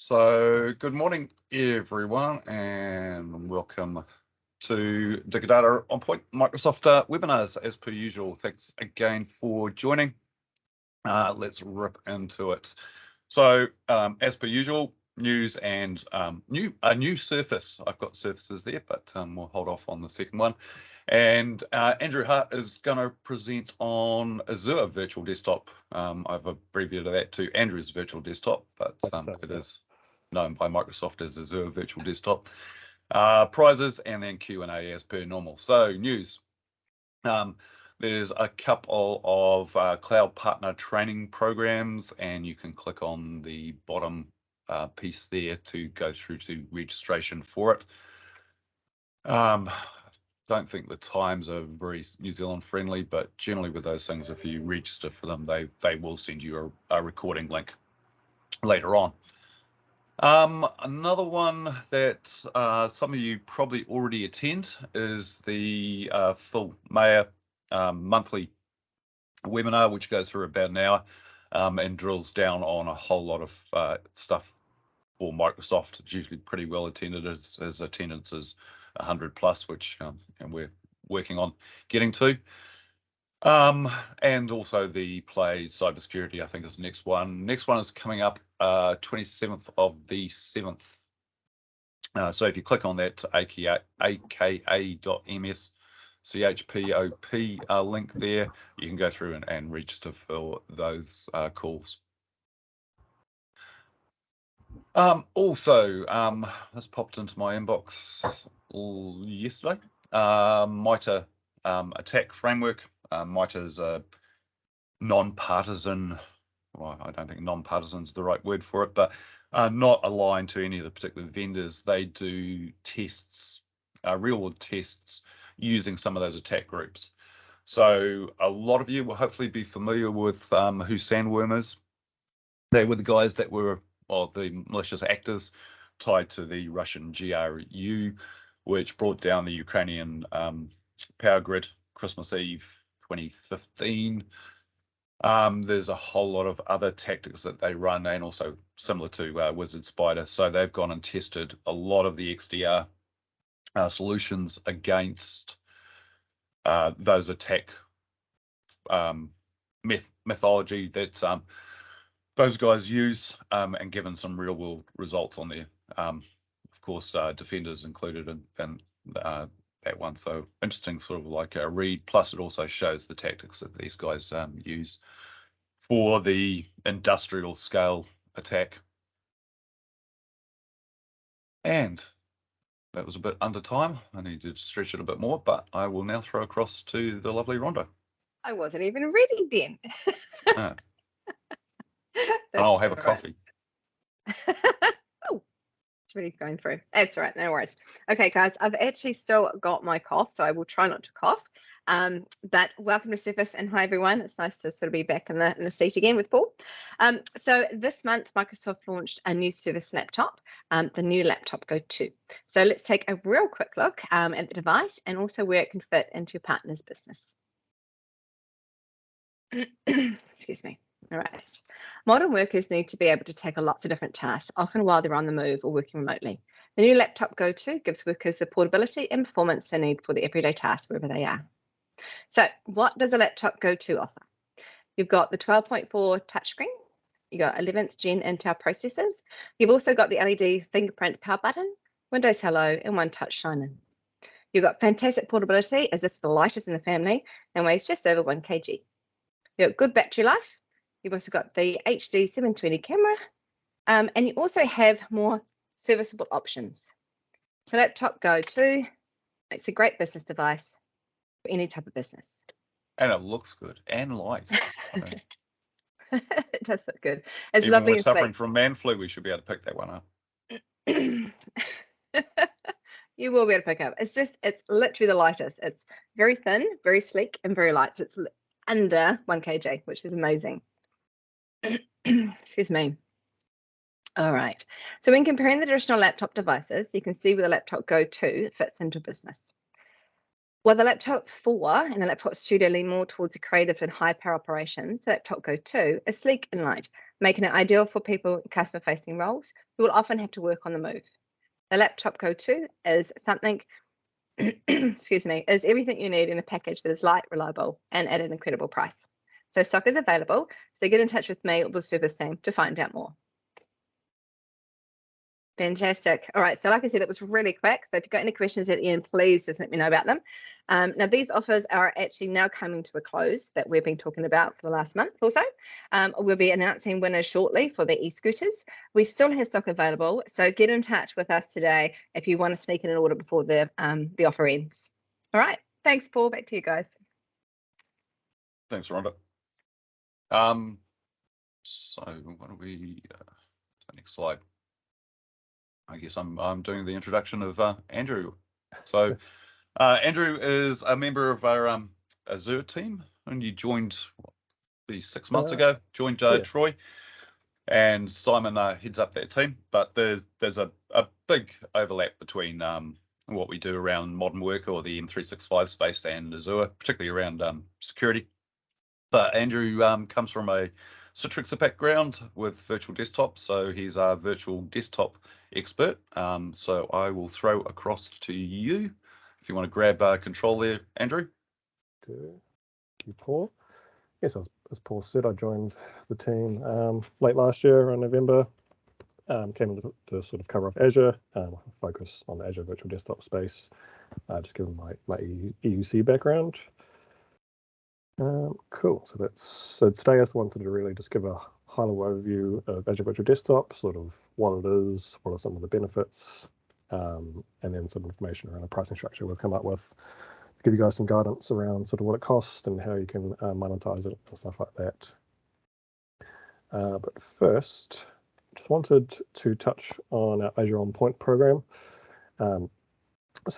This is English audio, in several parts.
So good morning, everyone, and welcome to Digger Data on Point Microsoft webinars. As per usual, thanks again for joining. Let's rip into it. So as per usual, news and a new Surface. I've got Surfaces there, but we'll hold off on the second one. And Andrew Hart is going to present on Azure Virtual Desktop. I've abbreviated that to Andrew's Virtual Desktop, but it is known by Microsoft as Azure Virtual Desktop. Prizes and then Q&A as per normal. So news. There's a couple of cloud partner training programs, and you can click on the bottom piece there to go through to registration for it. Don't think the times are very New Zealand friendly, but generally with those things, if you register for them, they will send you a recording link later on. Another one that some of you probably already attend is the Phil Mayer monthly webinar, which goes through about an hour and drills down on a whole lot of stuff for Microsoft. It's usually pretty well attended, as attendance is 100 plus, which and we're working on getting to. And also the Play Cybersecurity, I think, is the next one. Next one is coming up 27th of the 7th. So if you click on that aka.ms CHPOP link there, you can go through and register for those calls. Also, this popped into my inbox yesterday. MITRE attack framework. MITRE is a non-partisan, well, I don't think non-partisan is the right word for it, but not aligned to any of the particular vendors. They do tests, real-world tests, using some of those attack groups. So a lot of you will hopefully be familiar with who Sandworm is. They were the guys that were, well, the malicious actors tied to the Russian GRU, which brought down the Ukrainian power grid Christmas Eve 2015. There's a whole lot of other tactics that they run, and also similar to Wizard Spider. So they've gone and tested a lot of the XDR solutions against those attack methodology that those guys use, and given some real world results on there. Of course, Defenders included in that one. So interesting sort of like a read. Plus it also shows the tactics that these guys use for the industrial scale attack. And that was a bit under time. I need to stretch it a bit more, but I will now throw across to the lovely Rhonda. I wasn't even ready then. I'll have a coffee. Oh, it's really going through. That's all right, no worries. Okay, guys, I've actually still got my cough, so I will try not to cough. But welcome to Surface, and hi everyone. It's nice to sort of be back in the seat again with Paul. So this month, Microsoft launched a new Surface laptop, the new Laptop Go 2. So let's take a real quick look at the device and also where it can fit into your partner's business. Excuse me. All right. Modern workers need to be able to tackle lots of different tasks, often while they're on the move or working remotely. The new Laptop Go 2 gives workers the portability and performance they need for the everyday tasks wherever they are. So what does a Laptop Go 2 offer? You've got the 12.4 touchscreen. You've got 11th gen Intel processors. You've also got the LED fingerprint power button, Windows Hello, and One Touch sign-in. You've got fantastic portability, as this is the lightest in the family and weighs just over 1 kg. You've got good battery life. You've also got the HD 720 camera, and you also have more serviceable options. So Laptop Go 2, it's a great business device for any type of business. And it looks good and light. It does look good. It's Even lovely we're and suffering sweet. from man flu, we should be able to pick that one up. You will be able to pick up. It's literally the lightest. It's very thin, very sleek, and very light. So it's under 1 kg, which is amazing. Excuse me. All right. So when comparing the traditional laptop devices, you can see where the Laptop Go 2 fits into business. While the Laptop 4 and the Laptop Studio lean more towards a creative and high-power operations, the Laptop Go 2 is sleek and light, making it ideal for people in customer-facing roles who will often have to work on the move. The Laptop Go 2 is something, excuse me, is everything you need in a package that is light, reliable, and at an incredible price. So stock is available, so get in touch with me or the service team to find out more. Fantastic. All right. So like I said, it was really quick. So if you've got any questions at the end, please just let me know about them. Now, these offers are actually now coming to a close that we've been talking about for the last month or so. We'll be announcing winners shortly for the e-scooters. We still have stock available. So get in touch with us today if you want to sneak in an order before the offer ends. All right. Thanks, Paul. Back to you guys. Thanks, Rhonda. So what do we, next slide. I guess I'm doing the introduction of Andrew. So Andrew is a member of our Azure team, and you joined 6 months ago. Joined yeah. Troy, and Simon heads up that team. But there's a big overlap between what we do around modern work or the M365 space and Azure, particularly around security. But Andrew comes from a Citrix background with virtual desktop, so he's a virtual desktop expert. So I will throw across to you if you want to grab control there, Andrew. Thank you, Paul. Yes, as Paul said, I joined the team late last year in November. Came in to sort of cover off Azure, focus on the Azure virtual desktop space, just given my EUC background. Cool. So today I just wanted to really just give a high-level overview of Azure Virtual Desktop, sort of what it is, what are some of the benefits, and then some information around a pricing structure we've come up with to give you guys some guidance around sort of what it costs and how you can monetize it and stuff like that. But first, just wanted to touch on our Azure On Point program. So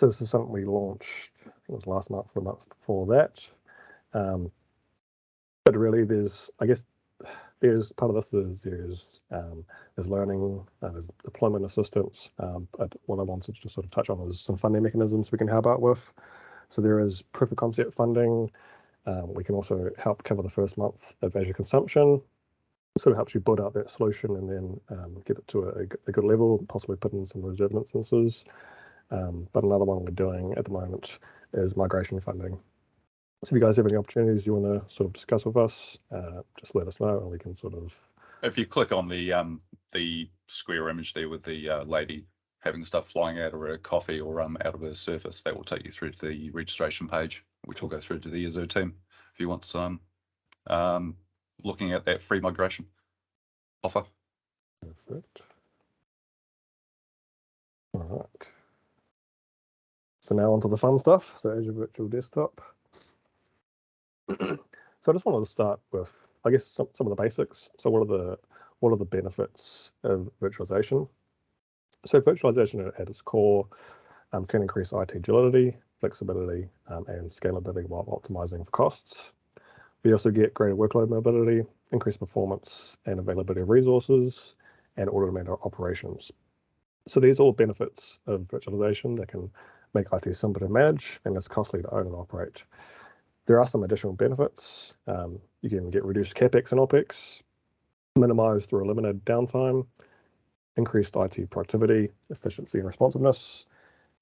this is something we launched, I think it was last month or the month before that. But really, there's part of this is there's learning, there's deployment assistance. But what I wanted to sort of touch on is some funding mechanisms we can help out with. So there is proof of concept funding. We can also help cover the first month of Azure consumption. It sort of helps you build out that solution and then get it to a good level, possibly put in some reserved instances. But another one we're doing at the moment is migration funding. So if you guys have any opportunities you want to sort of discuss with us, just let us know and we can sort of... If you click on the square image there with the lady having stuff flying out of her coffee or out of her Surface, that will take you through to the registration page, which will go through to the Azure team if you want some looking at that free migration offer. Perfect. All right. So now onto the fun stuff. So Azure Virtual Desktop. So I just wanted to start with, I guess, some of the basics. So what are the benefits of virtualization? So virtualization at its core can increase IT agility, flexibility, and scalability while optimizing for costs. We also get greater workload mobility, increased performance and availability of resources, and automated operations. So these are all benefits of virtualization that can make IT simpler to manage and less costly to own and operate. There are some additional benefits. You can get reduced CapEx and OpEx, minimized or eliminated downtime, increased IT productivity, efficiency, and responsiveness.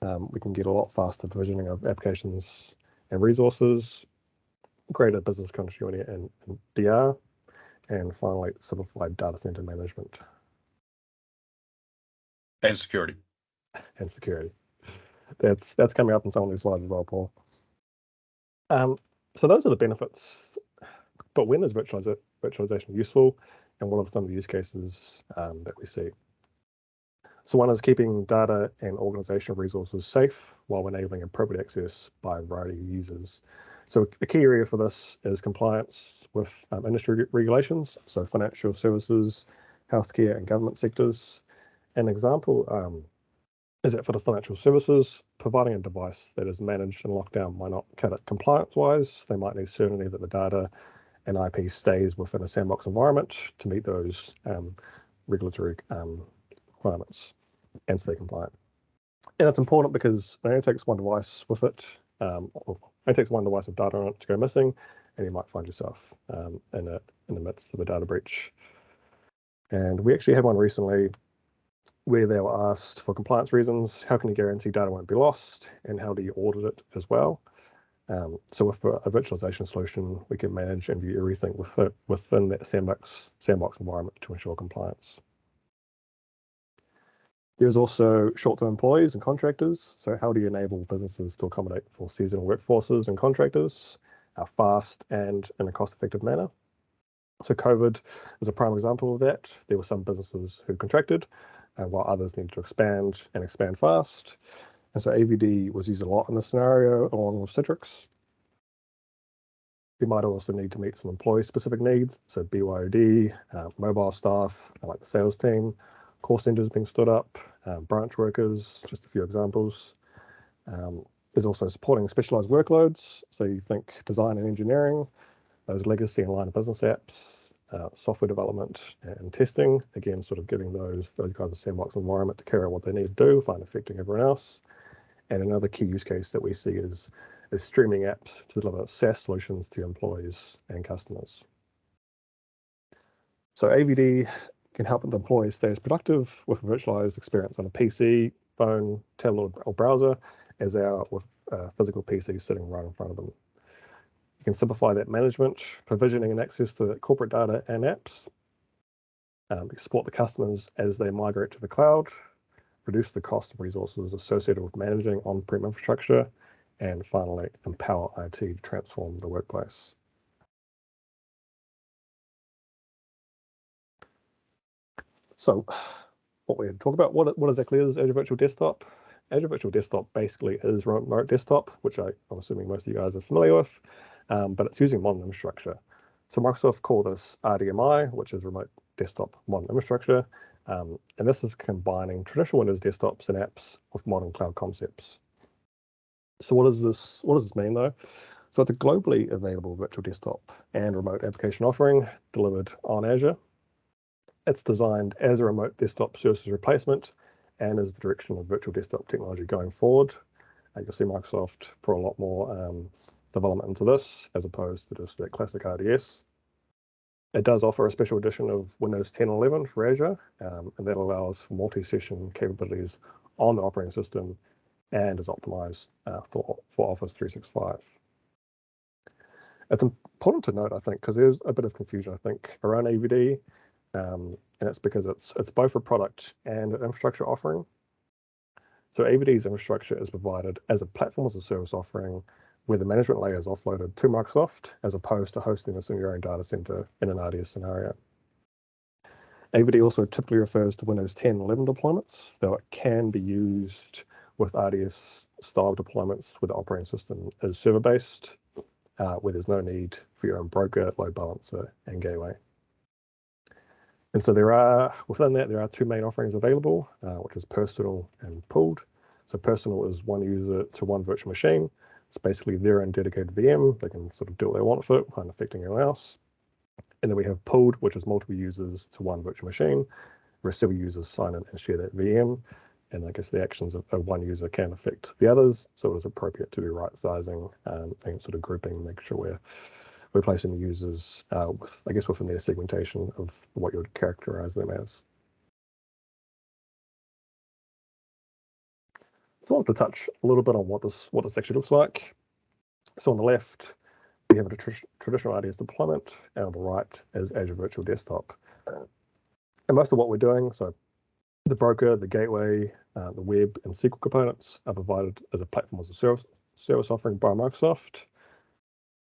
We can get a lot faster provisioning of applications and resources, greater business continuity and DR, and finally, simplified data center management. And security. And security. That's coming up in some of these slides as well, Paul. So those are the benefits. But when is virtualization useful, and what are some of the use cases that we see? So one is keeping data and organizational resources safe while enabling appropriate access by a variety of users. So a key area for this is compliance with industry regulations, so financial services, healthcare, and government sectors. An example is that for the financial services, providing a device that is managed and locked down might not cut it compliance-wise. They might need certainty that the data and IP stays within a sandbox environment to meet those regulatory requirements and stay compliant. And it's important because it only takes one device with it It takes one device of data on it to go missing, and you might find yourself in the midst of a data breach. And we actually had one recently where they were asked, for compliance reasons, how can you guarantee data won't be lost, and how do you audit it as well? So with a virtualization solution, we can manage and view everything within that sandbox environment to ensure compliance. There's also short-term employees and contractors. So how do you enable businesses to accommodate for seasonal workforces and contractors fast and in a cost-effective manner? So COVID is a prime example of that. There were some businesses who contracted, while others needed to expand and expand fast. And so AVD was used a lot in this scenario, along with Citrix. We might also need to meet some employee-specific needs, so BYOD, mobile staff, like the sales team, call centers being stood up, branch workers, just a few examples. There's also supporting specialized workloads, so you think design and engineering, those legacy and line of business apps, software development and testing, again, sort of giving those kinds of sandbox environment to carry out what they need to do, find affecting everyone else. And another key use case that we see is streaming apps to deliver SaaS solutions to employees and customers. So AVD can help the employees stay as productive with a virtualized experience on a PC, phone, tablet, or browser as they are with a physical PC sitting right in front of them. You can simplify that management, provisioning and access to corporate data and apps, support the customers as they migrate to the cloud, reduce the cost of resources associated with managing on-prem infrastructure, and finally, empower IT to transform the workplace. So what we're going to talk about, what exactly is Azure Virtual Desktop? Azure Virtual Desktop basically is remote desktop, which I'm assuming most of you guys are familiar with, but it's using modern infrastructure. So Microsoft call this RDMI, which is Remote Desktop Modern Infrastructure, and this is combining traditional Windows desktops and apps with modern cloud concepts. So what does this mean though? So it's a globally available virtual desktop and remote application offering delivered on Azure. It's designed as a remote desktop services replacement and is the direction of virtual desktop technology going forward. You'll see Microsoft put a lot more development into this as opposed to just that classic RDS. It does offer a special edition of Windows 10 and 11 for Azure, and that allows for multi-session capabilities on the operating system and is optimized for Office 365. It's important to note, I think, because there's a bit of confusion, I think, around AVD, and it's because it's both a product and an infrastructure offering. So AVD's infrastructure is provided as a platform as a service offering where the management layer is offloaded to Microsoft as opposed to hosting this in your own data center in an RDS scenario. AVD also typically refers to Windows 10 and 11 deployments, though it can be used with RDS style deployments where the operating system is server-based, where there's no need for your own broker, load balancer, and gateway. And so within that, there are two main offerings available, which is personal and pooled. So personal is one user to one virtual machine. It's basically their own dedicated VM. They can sort of do what they want with it, without affecting anyone else. And then we have pooled, which is multiple users to one virtual machine, where several users sign in and share that VM. And I guess the actions of one user can affect the others. So it is appropriate to be right sizing and sort of grouping, make sure we're placing the users within their segmentation of what you would characterize them as. So I want to touch a little bit on what this actually looks like. So on the left, we have a traditional RDS deployment, and on the right is Azure Virtual Desktop. And most of what we're doing, so the broker, the gateway, the web, and SQL components are provided as a platform as a service offering by Microsoft.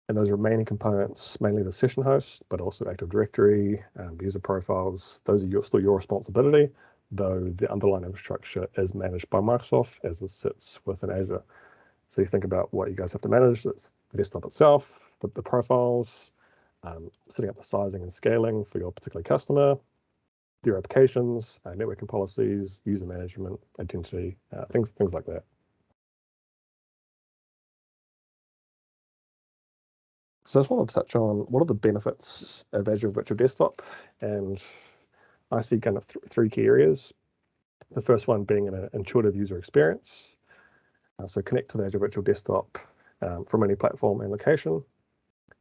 And those remaining components, mainly the session host, but also Active Directory, the user profiles, those are still your responsibility, though the underlying infrastructure is managed by Microsoft as it sits within Azure. So you think about what you guys have to manage. That's the desktop itself, the profiles, setting up the sizing and scaling for your particular customer, your applications, networking policies, user management, identity, things like that. So I just wanted to touch on what are the benefits of Azure Virtual Desktop, and I see kind of three key areas. The first one being an intuitive user experience. So connect to the Azure Virtual Desktop from any platform and location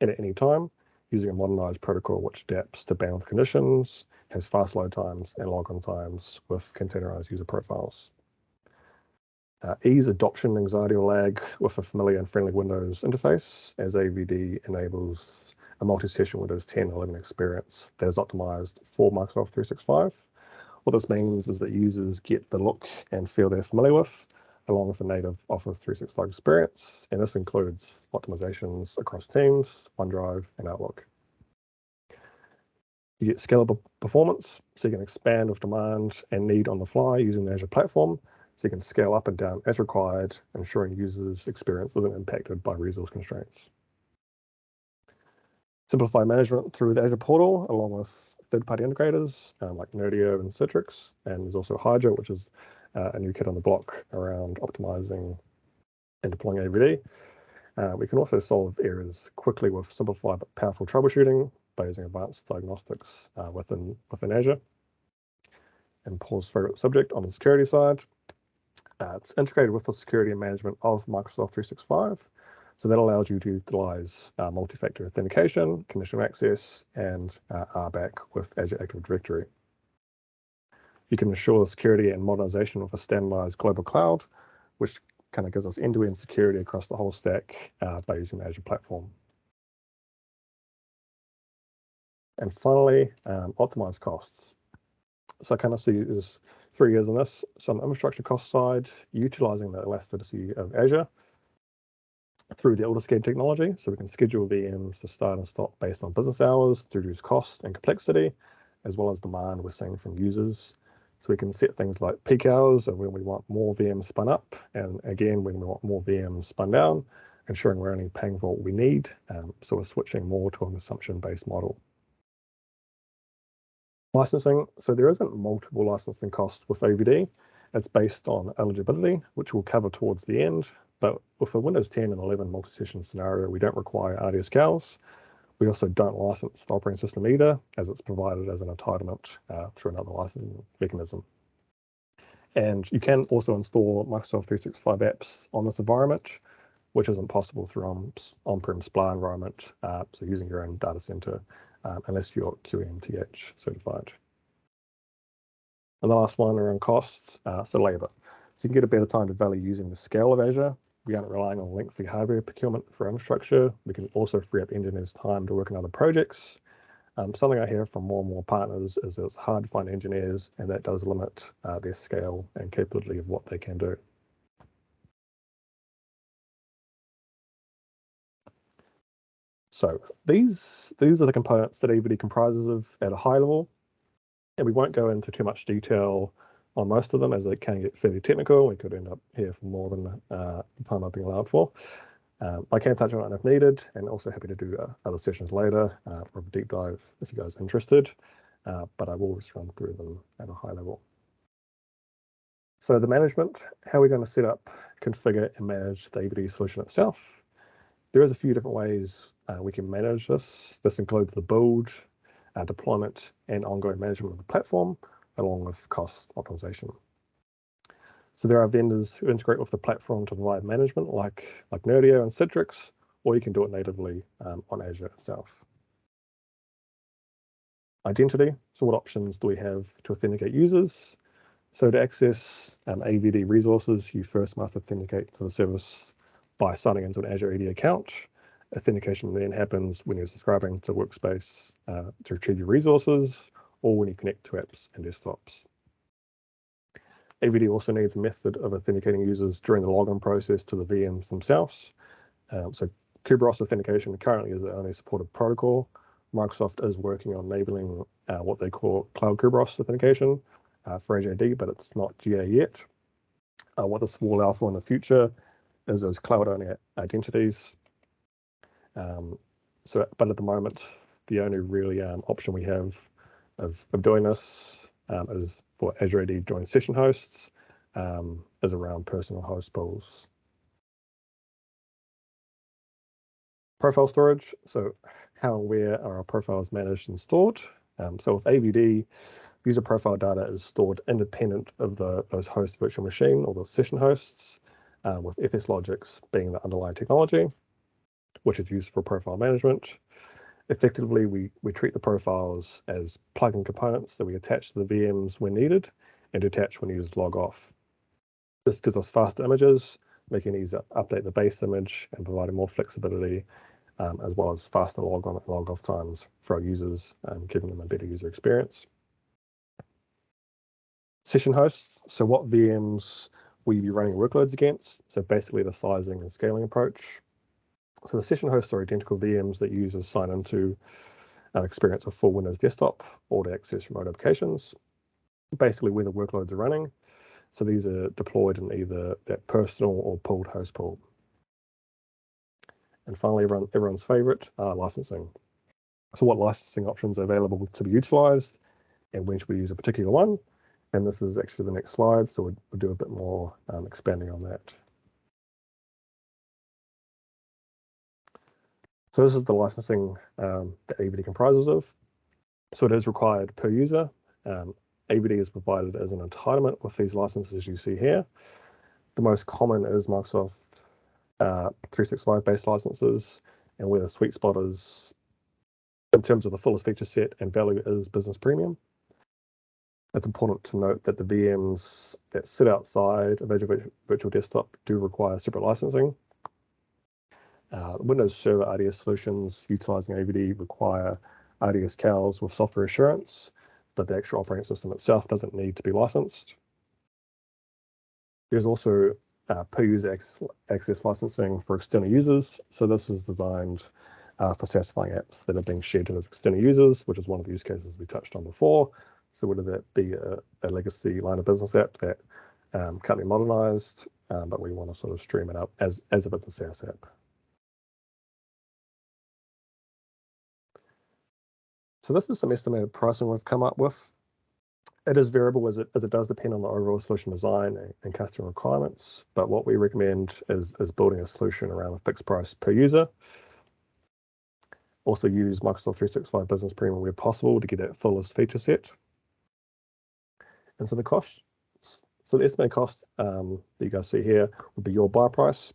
and at any time using a modernized protocol which adapts to bandwidth conditions, has fast load times and log-on times with containerized user profiles. Ease adoption anxiety or lag with a familiar and friendly Windows interface, as AVD enables a multi-session Windows 10 and 11 experience that is optimized for Microsoft 365. What this means is that users get the look and feel they're familiar with, along with the native Office 365 experience, and this includes optimizations across Teams, OneDrive, and Outlook. You get scalable performance, so you can expand with demand and need on the fly using the Azure platform, so you can scale up and down as required, ensuring users' experience isn't impacted by resource constraints. Simplify management through the Azure portal, along with third-party integrators like Nerdio and Citrix, and there's also Hydra, which is a new kid on the block around optimizing and deploying AVD. We can also solve errors quickly with simplified but powerful troubleshooting by using advanced diagnostics within Azure. And Paul's favorite subject on the security side, it's integrated with the security and management of Microsoft 365. So that allows you to utilize multi-factor authentication, conditional access, and RBAC with Azure Active Directory. You can ensure security and modernization with a standardized global cloud, which kind of gives us end-to-end security across the whole stack by using the Azure platform. And finally, optimize costs. So I kind of see there's 3 years on this. So on the infrastructure cost side, utilizing the elasticity of Azure through the AutoScale technology. So we can schedule VMs to start and stop based on business hours to reduce cost and complexity, as well as demand we're seeing from users. So we can set things like peak hours of when we want more VMs spun up, and again, when we want more VMs spun down, ensuring we're only paying for what we need. So we're switching more to a consumption-based model. Licensing, so there isn't multiple licensing costs with AVD. It's based on eligibility, which we'll cover towards the end. But with a Windows 10 and 11 multi-session scenario, we don't require RDSCals. We also don't license the operating system either, as it's provided as an entitlement through another licensing mechanism. And you can also install Microsoft 365 apps on this environment, which isn't possible through on-prem SPLA environment, so using your own data center, unless you're QMTH certified. And the last one around costs, so labor. So you can get a better time to value using the scale of Azure. We aren't relying on lengthy hardware procurement for infrastructure. We can also free up engineers' time to work on other projects. Something I hear from more and more partners is that it's hard to find engineers, and that does limit their scale and capability of what they can do. So these are the components that AVD comprises of at a high level, and we won't go into too much detail on most of them as they can get fairly technical. We could end up here for more than the time I've been allowed for. I can touch on it if needed, and also happy to do other sessions later for a deep dive if you guys are interested, but I will just run through them at a high level. So the management, how we're going to set up, configure, and manage the AVD solution itself. There is a few different ways we can manage this. This includes the build, deployment, and ongoing management of the platform, along with cost optimization. So there are vendors who integrate with the platform to provide management, like Nerdio and Citrix, or you can do it natively on Azure itself. Identity, so what options do we have to authenticate users? So to access AVD resources, you first must authenticate to the service by signing into an Azure AD account. Authentication then happens when you're subscribing to Workspace to retrieve your resources, or when you connect to apps and desktops. AVD also needs a method of authenticating users during the login process to the VMs themselves. So Kerberos authentication currently is the only supported protocol. Microsoft is working on enabling what they call Cloud Kerberos authentication for Azure AD, but it's not GA yet. What this will allow for in the future is those cloud-only identities. But at the moment, the only really option we have of doing this is for Azure AD joint session hosts, is around personal host pools. Profile storage, so how and where are our profiles managed and stored? So with AVD, user profile data is stored independent of those host virtual machine or the session hosts. with FS Logics being the underlying technology, which is used for profile management. Effectively, we treat the profiles as plugin components that we attach to the VMs when needed and detach when users log off. This gives us faster images, making it easier to update the base image and providing more flexibility, as well as faster log on and log off times for our users, giving them a better user experience. Session hosts, so what VMs will you be running workloads against? So basically the sizing and scaling approach. So the session hosts are identical VMs that users sign into and experience a full Windows desktop or to access remote applications, basically where the workloads are running. So these are deployed in either that personal or pooled host pool. And finally, everyone's favorite, licensing. So what licensing options are available to be utilized and when should we use a particular one? And this is actually the next slide, so we'll do a bit more expanding on that. So this is the licensing that AVD comprises of. So it is required per user. AVD is provided as an entitlement with these licenses you see here. The most common is Microsoft 365 based licenses, and where the sweet spot is in terms of the fullest feature set and value is Business Premium. It's important to note that the VMs that sit outside of Azure Virtual Desktop do require separate licensing. Windows Server RDS solutions utilizing AVD require RDS CALs with software assurance, but the actual operating system itself doesn't need to be licensed. There's also per user access licensing for external users. So this is designed for satisfying apps that are being shared as external users, which is one of the use cases we touched on before. So whether that be a legacy line of business app that can't be modernized, but we want to sort of stream it up as if it's a SaaS app. So this is some estimated pricing we've come up with. It is variable as it does depend on the overall solution design and customer requirements. But what we recommend is building a solution around a fixed price per user. Also use Microsoft 365 Business Premium where possible to get that fullest feature set. And so the cost, so the estimated cost that you guys see here would be your buy price.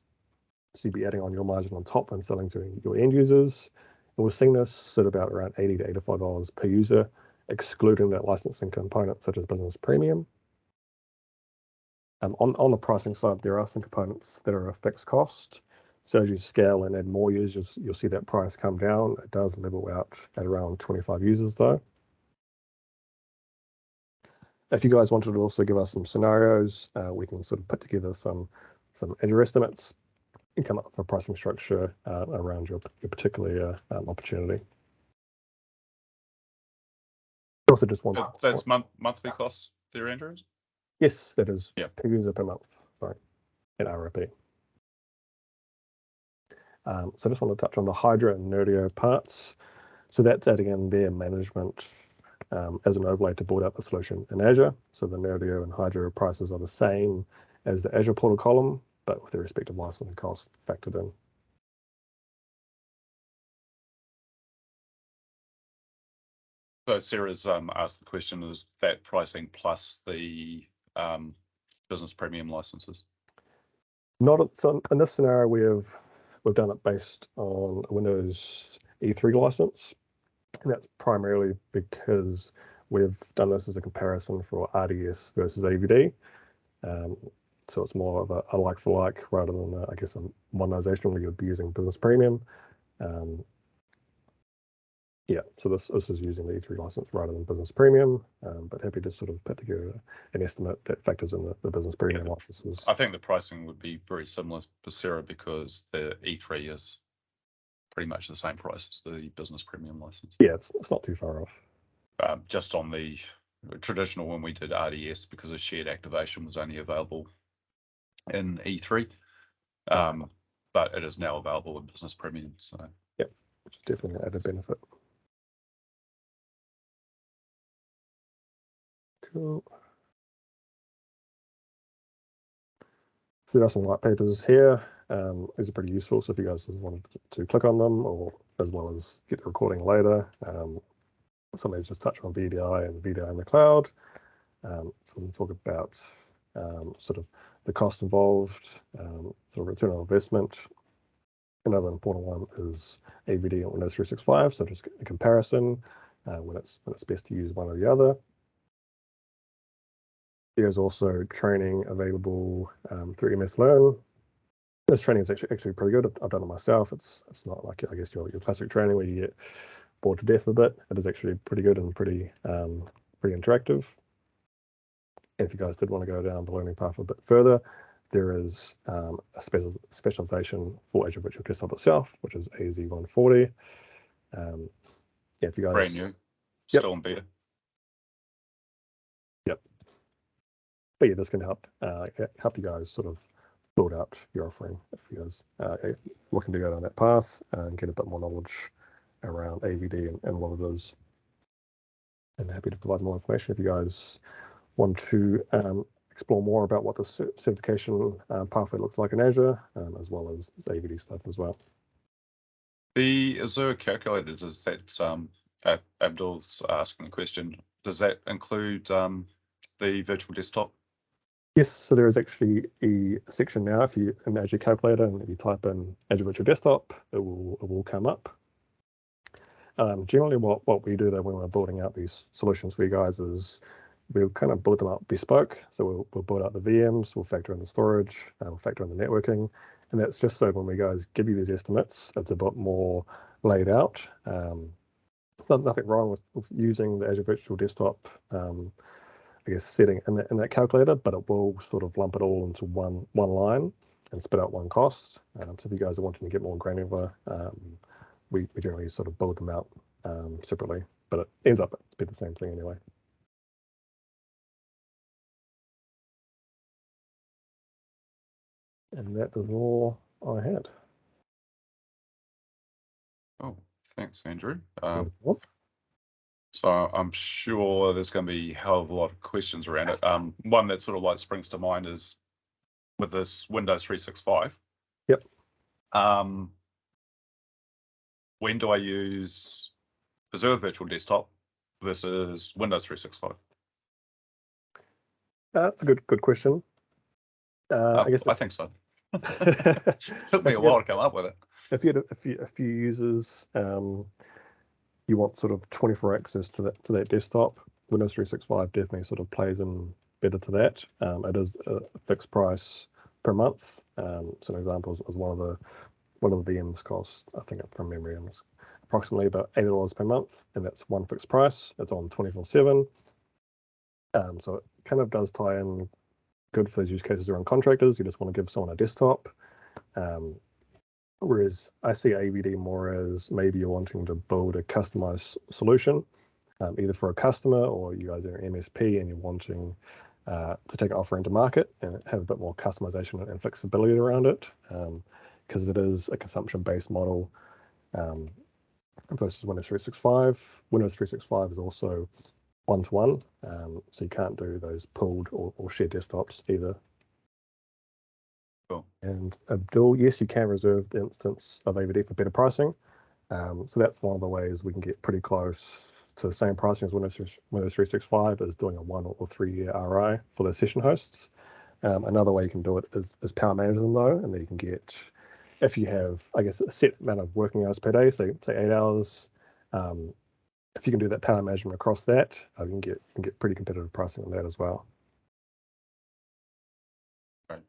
So you'd be adding on your margin on top and selling to your end users. And we're seeing this at about around $80 to $85 per user, excluding that licensing component such as Business Premium. On the pricing side, there are some components that are a fixed cost. So as you scale and add more users, you'll see that price come down. It does level out at around 25 users though. If you guys wanted to also give us some scenarios, we can sort of put together some Azure estimates and come up with a pricing structure around your particular opportunity. Also just one. That's monthly costs there, Andrew? Yes, that is per user per month, sorry, in RRP. So I just want to touch on the Hydra and Nerdio parts. So that's adding in their management as an overlay to build out the solution in Azure. So the Nerdio and Hydra prices are the same as the Azure portal column, but with their respective licensing costs factored in. So Sarah's asked the question, is that pricing plus the Business Premium licenses? So in this scenario, we've done it based on a Windows E3 license. And that's primarily because we've done this as a comparison for RDS versus AVD. So it's more of a like for like rather than, I guess, a modernization where you'd be using Business Premium. So this is using the E3 license rather than Business Premium, but happy to sort of put together an estimate that factors in the Business Premium licenses. I think the pricing would be very similar for Sarah because the E3 is pretty much the same price as the Business Premium license. Yeah, it's not too far off. Just on the traditional when we did RDS, because the shared activation was only available in E3, but it is now available in Business Premium. So yeah, which is definitely an added benefit. Cool. So there are some white papers here. These are pretty useful. So if you guys wanted to click on them, or as well as get the recording later, some of these just touch on VDI and VDI in the cloud. So we'll talk about sort of the cost involved, sort of return on investment. Another important one is AVD on Windows 365, so just a comparison when it's best to use one or the other. There's also training available through MS Learn. This training is actually pretty good. I've done it myself. It's not like, I guess, your classic training where you get bored to death a bit. It is actually pretty good and pretty interactive. And if you guys did want to go down the learning path a bit further, there is a specialization for Azure Virtual Desktop itself, which is AZ140. Yeah, if you guys brand new, still in beta. Yep. But yeah, this can help you guys sort of build out your offering if you guys are looking to go down that path and get a bit more knowledge around AVD and what it is. And happy to provide more information if you guys want to explore more about what the certification pathway looks like in Azure, as well as this AVD stuff as well. The Azure Calculator, does that, Abdul's asking the question, does that include the virtual desktop? Yes, so there is actually a section now, if you in Azure Calculator and if you type in Azure Virtual Desktop, it will come up. Generally what we do though when we're building out these solutions for you guys is we'll kind of build them up bespoke. So we'll build out the VMs, we'll factor in the storage, we'll factor in the networking. And that's just so when we guys give you these estimates, it's a bit more laid out. Nothing wrong with using the Azure Virtual Desktop, I guess, setting in that calculator, but it will sort of lump it all into one line and spit out one cost. So if you guys are wanting to get more granular, we generally sort of build them out separately, but it ends up being the same thing anyway. And that is all I had. Oh, thanks, Andrew. So I'm sure there's going to be a hell of a lot of questions around it. One that sort of like springs to mind is with this Windows 365. Yep. When do I use Azure Virtual Desktop versus Windows 365? That's a good question. I guess I think so. Took me a while to come up with it. If you had a few users, you want sort of 24 access to that desktop, Windows 365 definitely sort of plays in better to that. It is a fixed price per month. So an example is one of the VMs cost, I think from memory, approximately about $80 per month, and that's one fixed price. It's on 24/7. So it kind of does tie in good for those use cases around contractors. You just want to give someone a desktop. Whereas I see AVD more as maybe you're wanting to build a customized solution, either for a customer or you guys are an MSP and you're wanting to take an offer into market and have a bit more customization and flexibility around it, because it is a consumption-based model versus Windows 365. Windows 365 is also one-to-one, so you can't do those pooled or shared desktops either. Cool. And Abdul, yes, you can reserve the instance of AVD for better pricing. So that's one of the ways we can get pretty close to the same pricing as Windows 365 is doing a 1 or 3 year RI for the session hosts. Another way you can do it is power management though, and then you can get, if you have, I guess, a set amount of working hours per day, say 8 hours, if you can do that power management across that, you can get pretty competitive pricing on that as well. Right.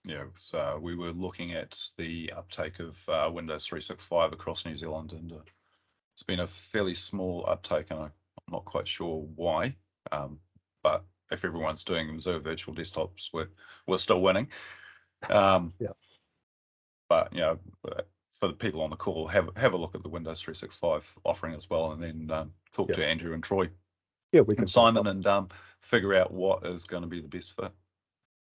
Yeah, so we were looking at the uptake of Windows 365 across New Zealand, and it's been a fairly small uptake, and I'm not quite sure why. But if everyone's doing Azure virtual desktops, we're still winning. Yeah. But for the people on the call, have a look at the Windows 365 offering as well, and then talk to Andrew and Troy. Yeah, we can Simon and figure out what is going to be the best fit.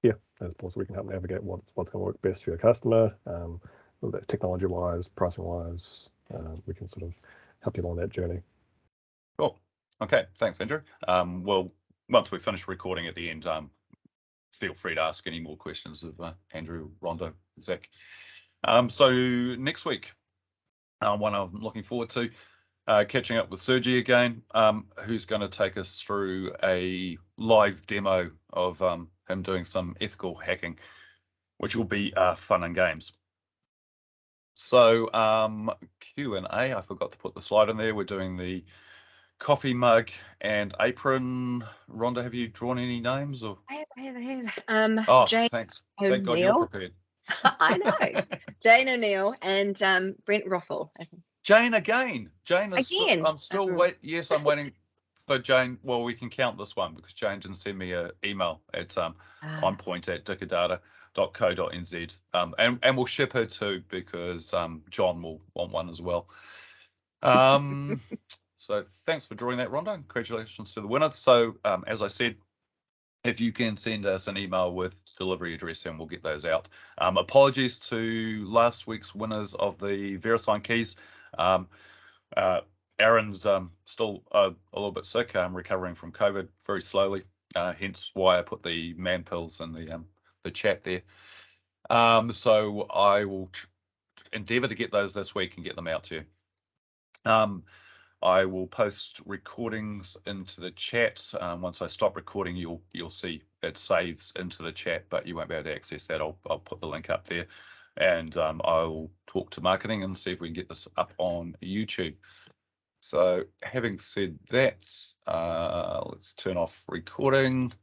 Yeah, as possible, we can help navigate what's going to work best for your customer, technology-wise, pricing-wise. We can sort of help you along that journey. Cool. Okay, thanks, Andrew. Well, once we finish recording at the end, feel free to ask any more questions of Andrew, Rondo, Zach. So next week, one I'm looking forward to, catching up with Sergi again, who's going to take us through a live demo of him doing some ethical hacking, which will be fun and games. So Q&A, I forgot to put the slide in there. We're doing the coffee mug and apron. Rhonda, have you drawn any names? Or I have. oh, Jane thanks. Thank God you're O'Neill. prepared. I know. Jane O'Neill and Brent Ruffle. Jane again. Jane is Again. I'm still wait. Yes, I'm waiting for Jane. Well, we can count this one because Jane didn't send me an email at onpoint@dicadata.co.nz. And we'll ship her too because John will want one as well. So thanks for drawing that, Rhonda. Congratulations to the winners. So as I said, if you can send us an email with delivery address and we'll get those out. Apologies to last week's winners of the VeriSign keys. Aaron's still a little bit sick, recovering from COVID very slowly, hence why I put the man pills in the chat there. So I will endeavour to get those this week and get them out to you. I will post recordings into the chat. Once I stop recording, you'll see it saves into the chat, but you won't be able to access that. I'll put the link up there, and I'll talk to marketing and see if we can get this up on YouTube. So having said that, let's turn off recording.